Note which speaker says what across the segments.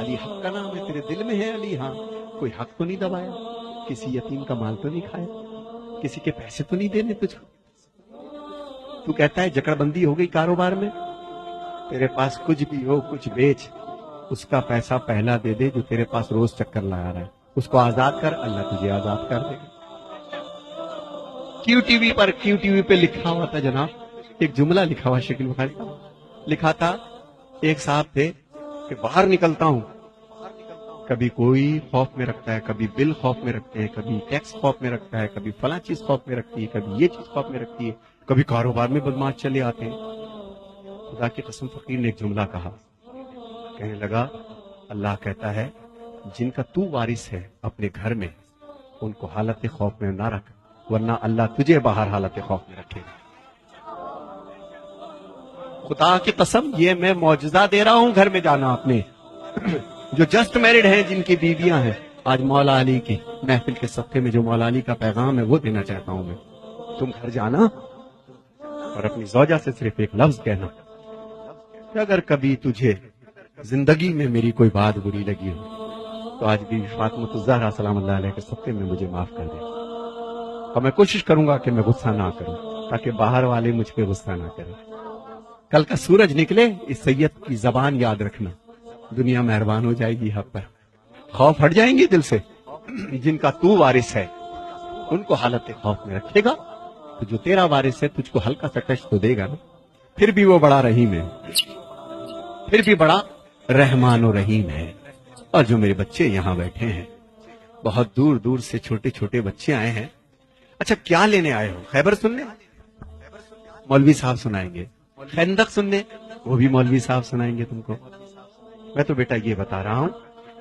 Speaker 1: علی حق کا نام ہے، تیرے دل میں ہے علی، ہاں کوئی حق تو نہیں دبایا، کسی یتیم کا مال تو نہیں کھایا، کسی کے پیسے تو نہیں دینے تجھ کو. تو کہتا ہے جکڑ بندی ہو گئی کاروبار میں، تیرے پاس کچھ بھی ہو کچھ بیچ، اس کا پیسہ پہلا دے دے جو تیرے پاس روز چکر لگا رہا ہے، اس کو آزاد کر، اللہ تجھے آزاد کر دے گا. کیو ٹی وی پہ لکھا ہوا تھا جناب، ایک جملہ لکھا ہوا شکیل بخاری کا، لکھا تھا ایک صاحب تھے کہ باہر نکلتا ہوں، کبھی کوئی خوف میں رکھتا ہے، کبھی بل خوف میں رکھتے ہیں، کبھی ٹیکس خوف میں رکھتا ہے، کبھی فلاں چیز خوف میں رکھتی ہے، کبھی یہ چیز خوف میں رکھتی ہے، کبھی کاروبار میں بدماش چلے آتے ہیں. خدا کی قسم فقیر نے ایک جملہ کہا، کہنے لگا اللہ کہتا ہے جن کا تو وارث ہے اپنے گھر میں ان کو حالت خوف میں نہ رکھ، ورنہ اللہ تجھے باہر حالت خوف میں رکھے گا. خدا کی قسم یہ میں معجزہ دے رہا ہوں، گھر میں جانا اپنے جو جسٹ میرڈ ہیں، جن کی بیویاں ہیں، آج مولا علی کی محفل کے صفحے میں جو مولا علی کا پیغام ہے وہ دینا چاہتا ہوں میں. تم گھر جانا اور اپنی زوجہ سے صرف ایک لفظ کہنا کہ اگر کبھی تجھے زندگی میں میری کوئی بات بری لگی ہو تو آج بھی فاطمہ الزہرا سلام اللہ علیہ کے صفحے میں مجھے معاف کر دے، اور میں کوشش کروں گا کہ میں غصہ نہ کروں تاکہ باہر والے مجھ پہ غصہ نہ کریں. کل کا سورج نکلے اس سید کی زبان یاد رکھنا، دنیا مہربان ہو جائے گی حق پر، خوف ہٹ جائیں گے دل سے. جن کا تو وارث ہے ان کو حالت خوف میں رکھے گا، تو جو تیرا وارث ہے تجھ کو ہلکا سا ٹچ تو دے گا نا، پھر بھی وہ بڑا رحیم ہے، پھر بھی بڑا رحمان و رحیم ہے. اور جو میرے بچے یہاں بیٹھے ہیں، بہت دور دور سے چھوٹے چھوٹے بچے آئے ہیں. اچھا کیا لینے آئے ہو؟ خیبر سننے؟ مولوی صاحب سنائیں گے. خندق سننے؟ وہ بھی مولوی صاحب سنائیں گے تم کو. میں تو بیٹا یہ بتا رہا ہوں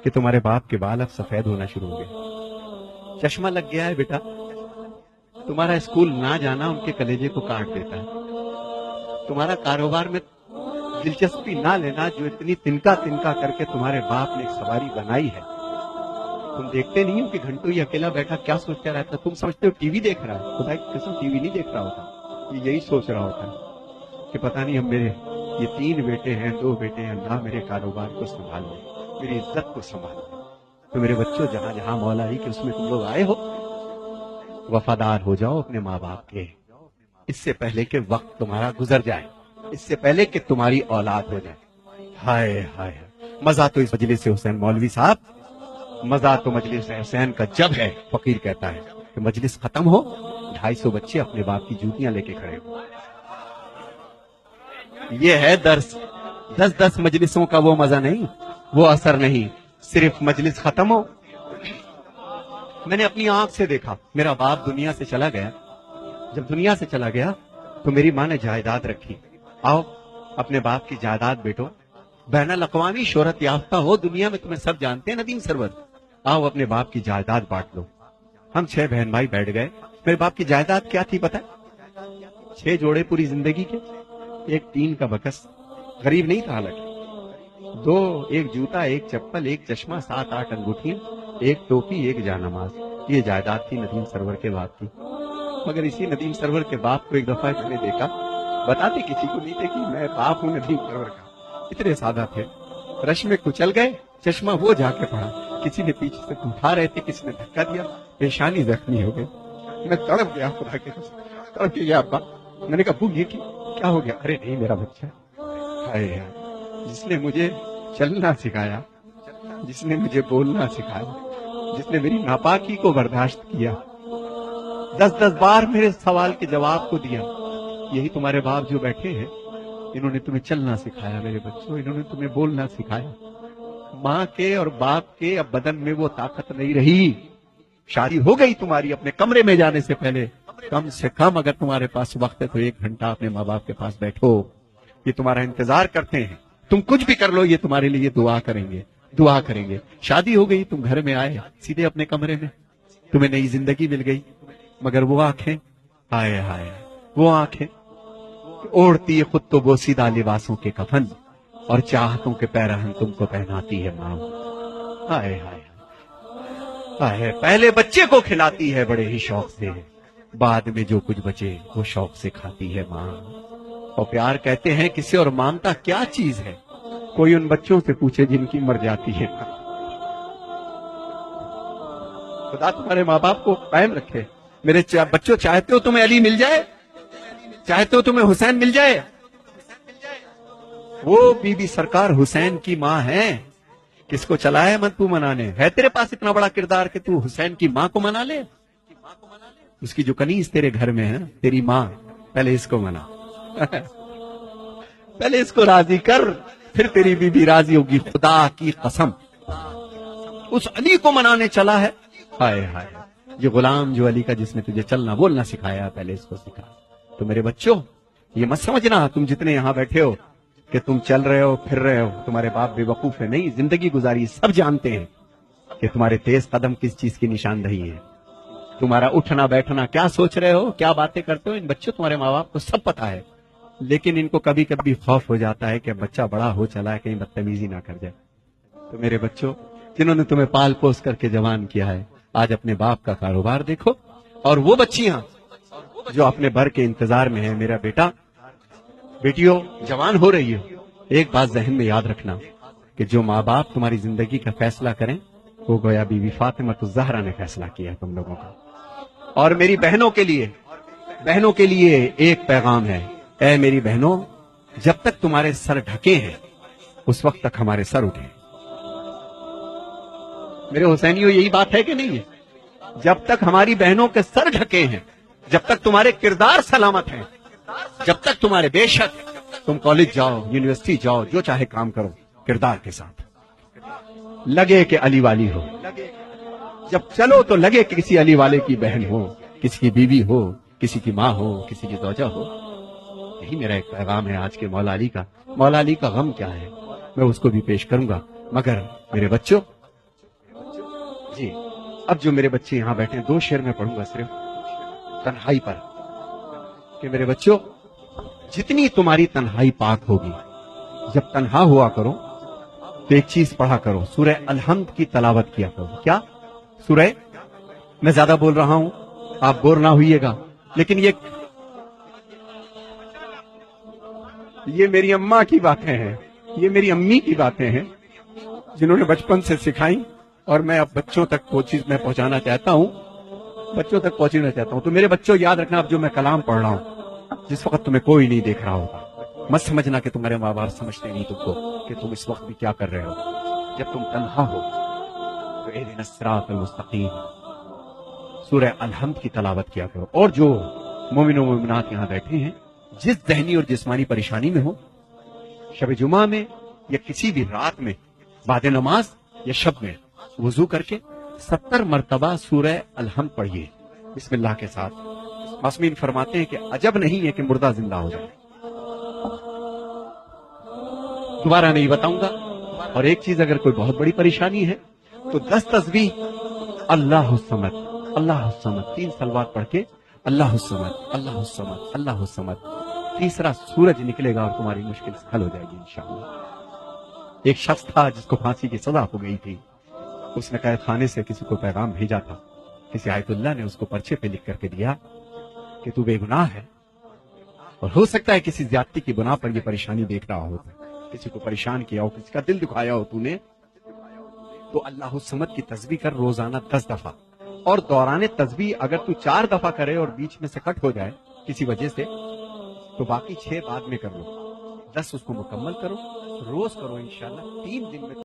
Speaker 1: کہ تمہارے باپ کے بال اب سفید ہونا شروع ہو گئے، چشمہ لگ گیا ہے بیٹا. تمہارا اسکول نہ جانا ان کے کلیجے کو کاٹ دیتا ہے. تمہارا کاروبار میں دلچسپی نہ لینا جو اتنی تنکا تنکا کر کے تمہارے باپ نے ایک سواری بنائی ہے. تم دیکھتے نہیں ہو کہ گھنٹوں یہ اکیلا بیٹھا کیا سوچتا رہتا ہے؟ تم سمجھتے ہو ٹی وی دیکھ رہا ہے، خدا کی قسم ٹی وی نہیں دیکھ رہا ہوتا، یہ یہی سوچ رہا ہوتا ہے کہ پتہ نہیں اب میرے یہ 3 بیٹے ہیں 2 بیٹے ہیں، اللہ میرے کاروبار کو سنبھال لے، میری عزت کو سنبھال لے. تو میرے بچوں جہاں جہاں مولا علی کہ اس میں تم لوگ آئے ہو، وفادار ہو جاؤ اپنے ماں باپ کے، اس سے پہلے کہ وقت تمہارا گزر جائے، اس سے پہلے کہ تمہاری اولاد ہو جائے. ہائے ہائے مزہ تو اس مجلس سے حسین مولوی صاحب، مزہ تو مجلس حسین کا جب ہے. فقیر کہتا ہے کہ مجلس ختم ہو 250 بچے اپنے باپ کی جوتیاں لے کے کھڑے ہو. یہ ہے درس. 10 مجلسوں کا وہ مزہ نہیں، وہ اثر نہیں، صرف مجلس ختم ہو. میں نے اپنی آنکھ سے دیکھا، میرا باپ دنیا سے چلا گیا. جب دنیا سے چلا گیا تو میری ماں نے جائیداد رکھی. آؤ اپنے باپ کی جائیداد بیٹو، بین الاقوامی شہرت یافتہ ہو، دنیا میں تمہیں سب جانتے ہیں ندیم سرور، آؤ اپنے باپ کی جائیداد بانٹ لو. ہم 6 بہن بھائی بیٹھ گئے. میرے باپ کی جائیداد کیا تھی پتہ؟ 6 جوڑے پوری زندگی کے، ایک ٹین کا بکس، غریب نہیں تھا حالانکہ، 2 ایک جوتا، ایک چپل، ایک چشمہ، 7-8 انگوٹھیاں، ایک ٹوپی، ایک جانماز. یہ جائیداد تھی ندیم سرور کے باپ کی. مگر اسی ندیم سرور کے باپ کو ایک دفعہ میں نے دیکھا، بتاتے کسی کو نہیں تھے کہ میں باپ ہوں ندیم سرور کا، اتنے سادہ تھے. رش میں کچل گئے، چشمہ وہ جا کے پڑا، کسی نے پیچھے سے اٹھا رہے تھے، کسی نے دھکا دیا، پیشانی زخمی ہو گئی. میں تڑپ گیا، خدا کے قسم تڑپ گیا. ابا میں نے کہا ابو یہ کیا ہو گیا؟ ارے نہیں میرا بچہ. ہائے ہائے، جس نے مجھے چلنا سکھایا، جس نے مجھے بولنا سکھایا، جس نے میری ناپاکی کو برداشت کیا، 10 بار میرے سوال کے جواب کو دیا، یہی تمہارے باپ جو بیٹھے ہیں، انہوں نے تمہیں چلنا سکھایا میرے بچوں، انہوں نے تمہیں بولنا سکھایا. ماں کے اور باپ کے اب بدن میں وہ طاقت نہیں رہی. شادی ہو گئی تمہاری، اپنے کمرے میں جانے سے پہلے کم سے کم اگر تمہارے پاس وقت ہے تو 1 گھنٹہ اپنے ماں باپ کے پاس بیٹھو. یہ تمہارا انتظار کرتے ہیں. تم کچھ بھی کر لو یہ تمہارے لیے دعا کریں گے، دعا کریں گے. شادی ہو گئی، تم گھر میں آئے سیدھے اپنے کمرے میں، تمہیں نئی زندگی مل گئی. مگر وہ آنکھیں، ہائے ہائے، وہ آنکھیں اوڑھتی ہے خود تو بوسیدہ لباسوں کے کفن، اور چاہتوں کے پیرہن تم کو پہناتی ہے ماں. ہائے ہائے ہائے، پہلے بچے کو کھلاتی ہے بڑے ہی شوق سے، بعد میں جو کچھ بچے وہ شوق سے کھاتی ہے ماں. اور پیار کہتے ہیں کسے اور مامتا کیا چیز ہے؟ کوئی ان بچوں سے پوچھے جن کی مر جاتی ہے. خدا تمہارے ماں باپ کو قائم رکھے. میرے بچوں، چاہتے ہو تمہیں علی مل جائے؟ چاہتے ہو تمہیں حسین مل جائے؟ وہ بی بی سرکار حسین کی ماں ہے. کس کو چلا ہے من تو منانے؟ ہے تیرے پاس اتنا بڑا کردار کہ تو حسین کی ماں کو منا لے؟ اس کی جو کنیز تیرے گھر میں ہے، تیری ماں، پہلے اس کو منا. پہلے اس کو راضی کر، پھر تیری بی بی راضی ہوگی. خدا کی قسم اس علی کو منانے چلا ہے. ہائے ہائے، یہ غلام جو علی کا، جس نے تجھے چلنا بولنا سکھایا، پہلے اس کو سکھا. تو میرے بچوں، یہ مت سمجھنا تم جتنے یہاں بیٹھے ہو کہ تم چل رہے ہو پھر رہے ہو، تمہارے باپ بے وقوف ہے. نہیں، زندگی گزاری سب جانتے ہیں کہ تمہارے تیز قدم کس چیز کی نشاندہی ہے. تمہارا اٹھنا بیٹھنا، کیا سوچ رہے ہو، کیا باتیں کرتے ہو، ان بچوں تمہارے ماں باپ کو سب پتا ہے. لیکن ان کو کبھی کبھی خوف ہو جاتا ہے کہ بچہ بڑا ہو چلا ہے، کہیں بدتمیزی نہ کر جائے. تو میرے بچوں، جنہوں نے تمہیں پال پوس کر کے جوان کیا ہے، آج اپنے باپ کا کاروبار دیکھو. اور وہ بچیاں جو اپنے بھر کے انتظار میں ہیں، میرا بیٹا، بیٹیوں جوان ہو رہی ہے، ایک بات ذہن میں یاد رکھنا کہ جو ماں باپ تمہاری زندگی کا فیصلہ کریں، وہ گویا بی بی فاطمہ الزہرا نے فیصلہ کیا تم لوگوں کا. اور میری بہنوں کے لیے ایک پیغام ہے. اے میری بہنوں، جب تک تمہارے سر ڈھکے ہیں اس وقت تک ہمارے سر اٹھے. میرے حسینیوں، یہی بات ہے کہ نہیں ہے؟ جب تک ہماری بہنوں کے سر ڈھکے ہیں، جب تک تمہارے کردار سلامت ہیں، جب تک تمہارے، بے شک تم کالج جاؤ، یونیورسٹی جاؤ، جو چاہے کام کرو، کردار کے ساتھ لگے کہ علی والی ہو. جب چلو تو لگے کہ کسی علی والے کی بہن ہو، کسی کی بیوی ہو، کسی کی ماں ہو، کسی کی زوجہ ہو. یہی میرا ایک پیغام ہے آج کے مولا علی کا. مولا علی کا غم کیا ہے میں اس کو بھی پیش کروں گا. مگر میرے بچوں، جی اب جو میرے بچے یہاں بیٹھے ہیں، 2 شعر میں پڑھوں گا صرف تنہائی پر، کہ میرے بچوں، جتنی تمہاری تنہائی پاک ہوگی، جب تنہا ہوا کرو تو ایک چیز پڑھا کرو، سورہ الحمد کی تلاوت کیا کرو. کیا سورہ؟ میں زیادہ بول رہا ہوں، آپ بور نہ ہوئیے گا، لیکن یہ میری اماں کی باتیں ہیں، یہ میری امی کی باتیں ہیں، جنہوں نے بچپن سے سکھائی، اور میں اب بچوں تک وہ چیز میں پہنچانا چاہتا ہوں، تو میرے بچوں یاد رکھنا، اب جو میں کلام پڑھ رہا ہوں، جس وقت تمہیں کوئی نہیں دیکھ رہا ہوگا، مت سمجھنا کہ تمہارے ماں باپ سمجھتے نہیں تم کو کہ تم اس وقت بھی کیا کر رہے ہو. جب تم تنہا ہو تو اہدنا الصراط المستقیم، سورہ الحمد کی تلاوت کیا کرو. اور جو مومن و مومنات یہاں بیٹھے ہیں، جس ذہنی اور جسمانی پریشانی میں ہو، شب جمعہ میں یا کسی بھی رات میں، بعد نماز یا شب میں، وضو کر کے 70 مرتبہ سورہ الحمد پڑھیے بسم اللہ کے ساتھ. معصومین فرماتے ہیں کہ عجب نہیں ہے کہ مردہ زندہ ہو جائے. دوبارہ نہیں بتاؤں گا. اور ایک چیز، اگر کوئی بہت بڑی پریشانی ہے تو 10 تسبیح اللہ الصمد، اللہ الصمد، 3 صلوات پڑھ کے اللہ الصمد، اللہ الصمد، اللہ الصمد. تیسرا سورج نکلے گا اور تمہاری مشکل حل ہو جائے گی انشاءاللہ. ایک شخص تھا جس کو پھانسی کی سزا ہو گئی تھی. اس نے قید خانے سے کسی کو پیغام بھیجا تھا. کسی آیت اللہ نے اس کو پرچے پہ لکھ کر کے دیا کہ تو بے گناہ ہے، اور ہو سکتا ہے کسی زیادتی کی بنا پر یہ پریشانی دیکھ رہا ہو، کسی کو پریشان کیا ہو، کسی کا دل دکھایا ہو تو نے، تو اللہ الصمد کی تسبیح کر روزانہ 10 دفعہ. اور دوران تسبیح اگر تو 4 دفعہ کرے اور بیچ میں سے کٹ ہو جائے کسی وجہ سے، تو باقی 6 بعد میں کر لو. 10 اس کو مکمل کرو، روز کرو، انشاءاللہ 3 دن میں